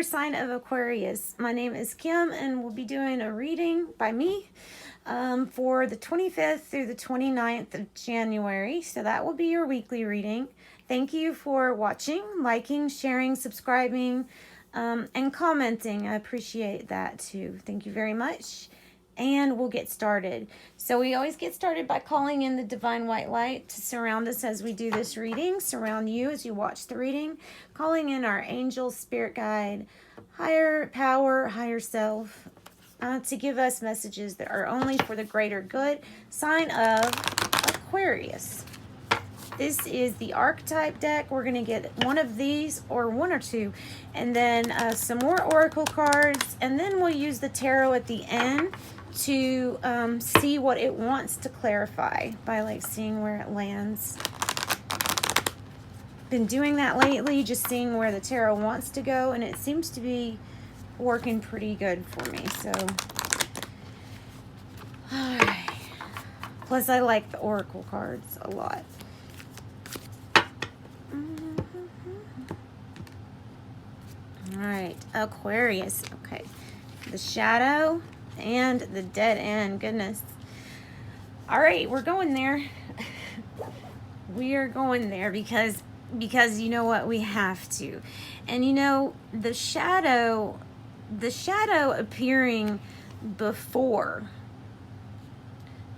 sign of Aquarius. My name is Kim, and we'll be doing a reading by me for the 25th through the 29th of January. So that will be your weekly reading. Thank you for watching, liking, sharing, subscribing, and commenting. I appreciate that too. Thank you very much. And we'll get started. So we always get started by calling in the divine white light to surround us as we do this reading, surround you as you watch the reading, calling in our angel, spirit guide, higher power, higher self, to give us messages that are only for the greater good. Sign of Aquarius. This is the archetype deck. We're going to get one of these, or one or two, and then some more oracle cards, and then we'll use the tarot at the end to see what it wants to clarify by like seeing where it lands. Been doing that lately, just seeing where the tarot wants to go, and it seems to be working pretty good for me. So, all right. Plus, I like the oracle cards a lot. All right, Aquarius. Okay, the shadow and the dead end. Goodness. All right, we're going there. We are going there because you know what, we have to. And you know, the shadow appearing before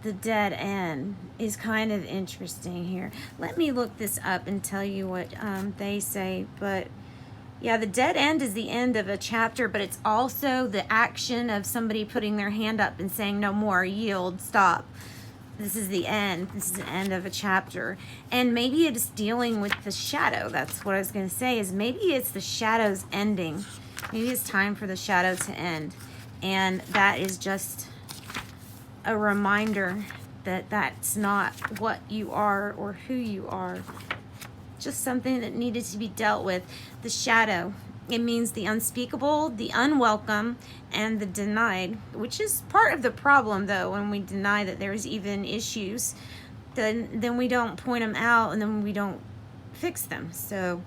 the dead end is kind of interesting here. Let me look this up and tell you what they say. But yeah, the dead end is the end of a chapter, but it's also the action of somebody putting their hand up and saying, no more, yield, stop. This is the end. This is the end of a chapter. And maybe it's dealing with the shadow. That's what I was going to say, is maybe it's the shadow's ending. Maybe it's time for the shadow to end. And that is just a reminder that that's not what you are or who you are. Just something that needed to be dealt with. The shadow, it means the unspeakable, the unwelcome, and the denied, which is part of the problem though. When we deny that there's even issues, then we don't point them out, and then we don't fix them. So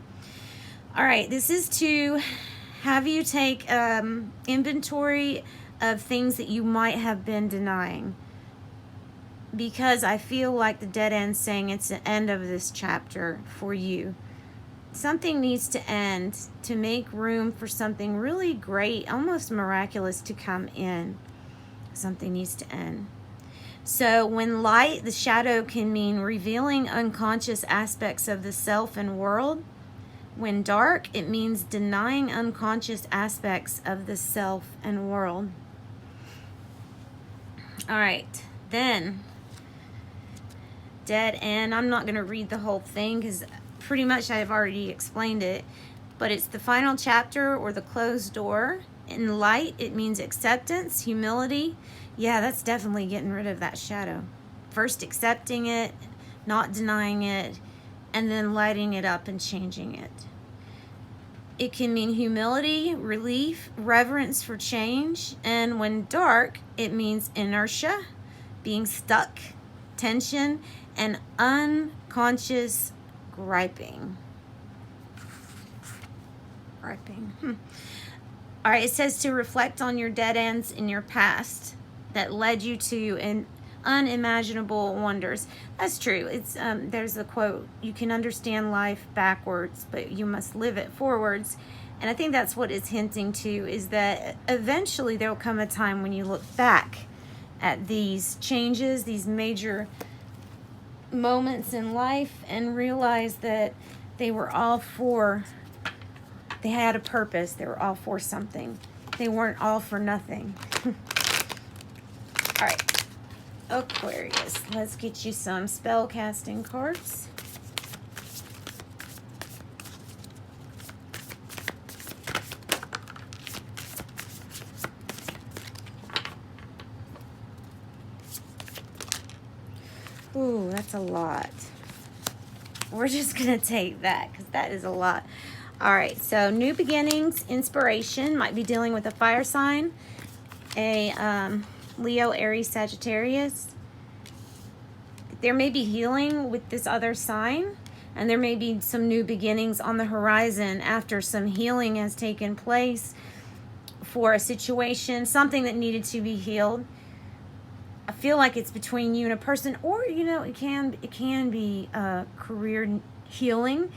all right, this is to have you take inventory of things that you might have been denying, because I feel like the dead end saying it's the end of this chapter for you. Something needs to end to make room for something really great, almost miraculous, to come in. Something needs to end. So when light, the shadow, can mean revealing unconscious aspects of the self and world. When dark, it means denying unconscious aspects of the self and world. All right, then dead end. I'm not going to read the whole thing because pretty much I've already explained it, but it's the final chapter or the closed door. In light, it means acceptance, humility. Yeah, that's definitely getting rid of that shadow. First accepting it, not denying it, and then lighting it up and changing it. It can mean humility, relief, reverence for change. And when dark, it means inertia, being stuck, tension, and unconscious griping. All right, it says to reflect on your dead ends in your past that led you to unimaginable wonders. That's true. It's there's a quote, you can understand life backwards, but you must live it forwards. And I think that's what it's hinting to, is that eventually there'll come a time when you look back at these changes, these major moments in life, and realize that they were all for, they had a purpose. They were all for something. They weren't all for nothing. All right, Aquarius, let's get you some spell casting cards. Ooh, that's a lot. We're just going to take that because that is a lot. All right, so new beginnings, inspiration, might be dealing with a fire sign, a Leo, Aries, Sagittarius. There may be healing with this other sign. And there may be some new beginnings on the horizon after some healing has taken place for a situation, something that needed to be healed. I feel like it's between you and a person, or it can be career healing.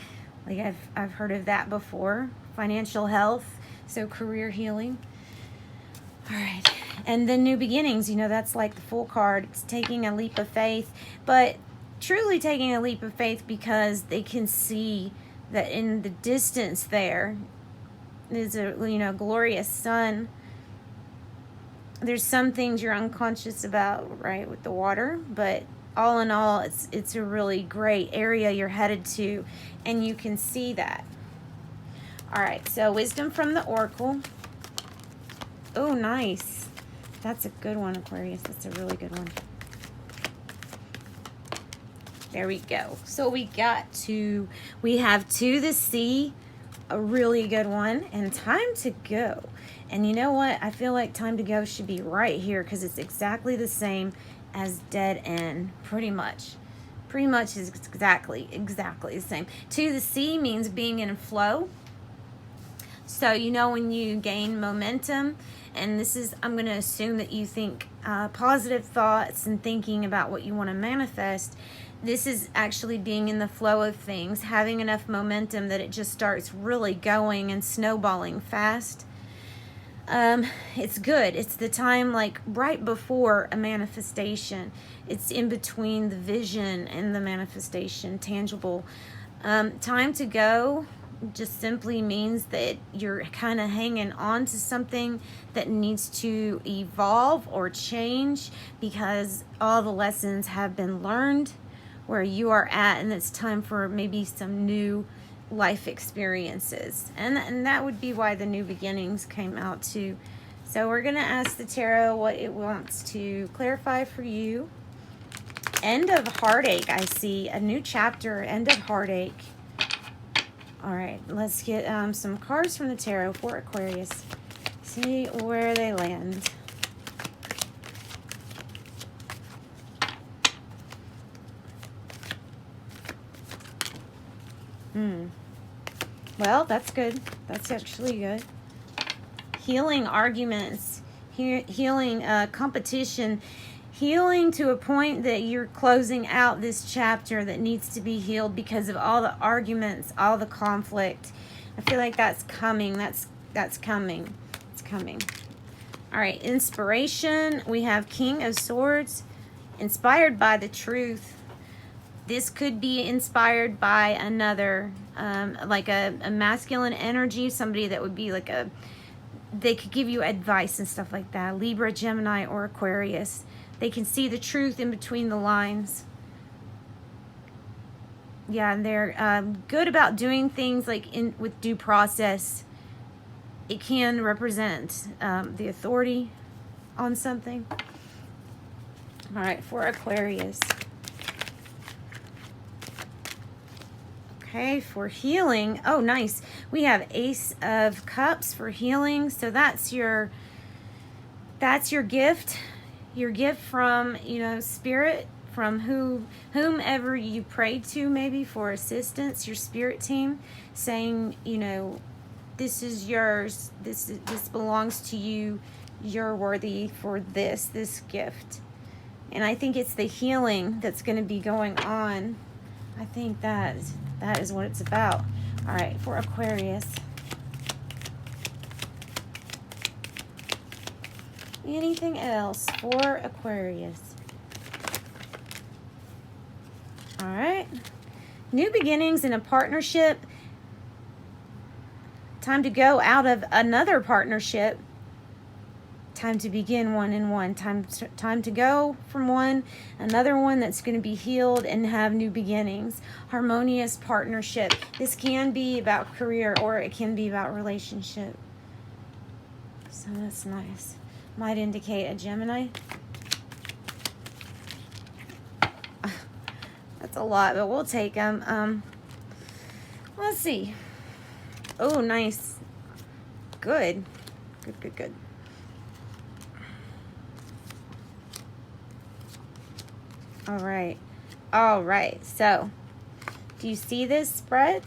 Like I've heard of that before. Financial health, so career healing. All right. And then new beginnings, that's like the Fool card. It's taking a leap of faith, but truly taking a leap of faith because they can see that in the distance there is a glorious sun. There's some things you're unconscious about, right, with the water, but all in all, it's a really great area you're headed to, and you can see that. All right, so wisdom from the oracle. Oh, nice. That's a good one, Aquarius. That's a really good one. There we go. So we have To the Sea, a really good one, and Time to Go. And you know what? I feel like Time to Go should be right here because it's exactly the same as Dead End, pretty much. Pretty much is exactly the same. To the Sea means being in flow. So when you gain momentum, and I'm going to assume that you think positive thoughts and thinking about what you want to manifest. This is actually being in the flow of things, having enough momentum that it just starts really going and snowballing fast. It's good. It's the time like right before a manifestation. It's in between the vision and the manifestation, tangible. Time to go just simply means that you're kind of hanging on to something that needs to evolve or change because all the lessons have been learned where you are at, and it's time for maybe some new life experiences. And that would be why the new beginnings came out too. So we're going to ask the tarot what it wants to clarify for you. End of heartache. I see a new chapter, end of heartache. All right, let's get some cards from the tarot for Aquarius. See where they land. Well, that's good. That's actually good. Healing arguments, healing competition, healing to a point that you're closing out this chapter that needs to be healed because of all the arguments, all the conflict. I feel like that's coming. That's coming. It's coming. All right, inspiration. We have King of Swords, inspired by the truth. This could be inspired by another, like a masculine energy, somebody that would be like they could give you advice and stuff like that. Libra, Gemini, or Aquarius. They can see the truth in between the lines. Yeah, and they're good about doing things like with due process. It can represent the authority on something. All right, for Aquarius. Okay, for healing. Oh, nice. We have Ace of Cups for healing. So that's your gift. Your gift from, spirit, from whomever you prayed to, maybe for assistance, your spirit team, saying, this is yours. This belongs to you. You're worthy for this gift. And I think it's the healing that's going to be going on. I think that is what it's about. All right, for Aquarius. Anything else for Aquarius? All right. New beginnings in a partnership. Time to go out of another partnership. Time to begin one in one. Time to go from one, another one that's going to be healed and have new beginnings. Harmonious partnership. This can be about career or it can be about relationship. So that's nice. Might indicate a Gemini. That's a lot, but we'll take them. Let's see. Oh, nice. Good. Good. All right. So, Do you see this spread?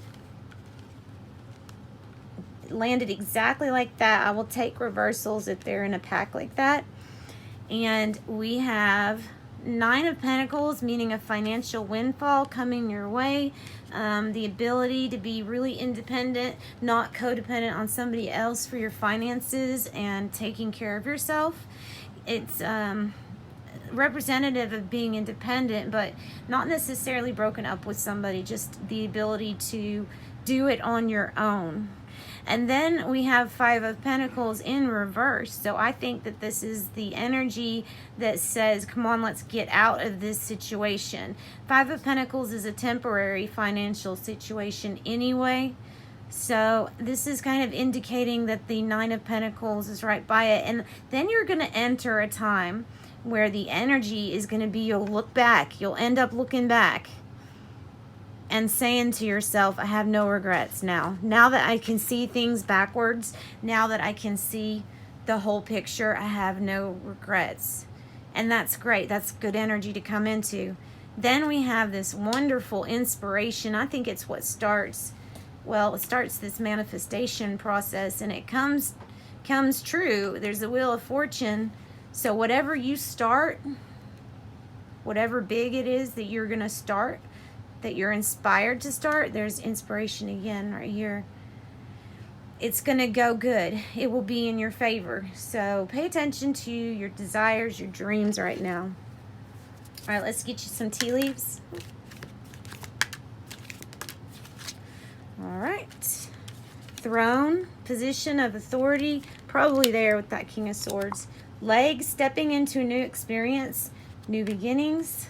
It landed exactly like that. I will take reversals if they're in a pack like that. And we have 9 of Pentacles, meaning a financial windfall coming your way. The ability to be really independent, not codependent on somebody else for your finances and taking care of yourself. It's representative of being independent, but not necessarily broken up with somebody, just the ability to do it on your own. And then we have 5 of Pentacles in reverse. So I think that this is the energy that says, come on, let's get out of this situation. 5 of Pentacles is a temporary financial situation anyway. So this is kind of indicating that the 9 of Pentacles is right by it. And then you're going to enter a time where the energy is going to be, you'll look back. You'll end up looking back and saying to yourself, I have no regrets now. Now that I can see things backwards, now that I can see the whole picture, I have no regrets. And that's great. That's good energy to come into. Then we have this wonderful inspiration. I think it's what starts, well, it starts this manifestation process, and it comes true. There's a Wheel of Fortune. So whatever you start, whatever big it is that you're going to start, that you're inspired to start, there's inspiration again right here. It's going to go good. It will be in your favor. So pay attention to your desires, your dreams right now. All right, let's get you some tea leaves. All right. Throne, position of authority, probably there with that King of Swords. Legs, stepping into a new experience, new beginnings.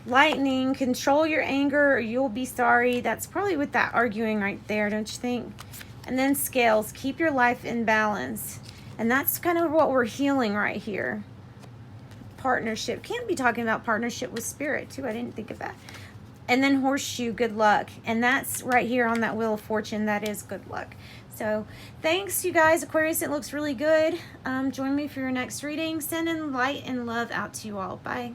Lightning, control your anger or you'll be sorry. That's probably with that arguing right there, don't you think? And then Scales, keep your life in balance. And that's kind of what we're healing right here. Partnership. Can't be talking about partnership with spirit too. I didn't think of that. And then Horseshoe, good luck. And that's right here on that Wheel of Fortune. That is good luck. So thanks, you guys. Aquarius, it looks really good. Join me for your next reading. Sending light and love out to you all. Bye.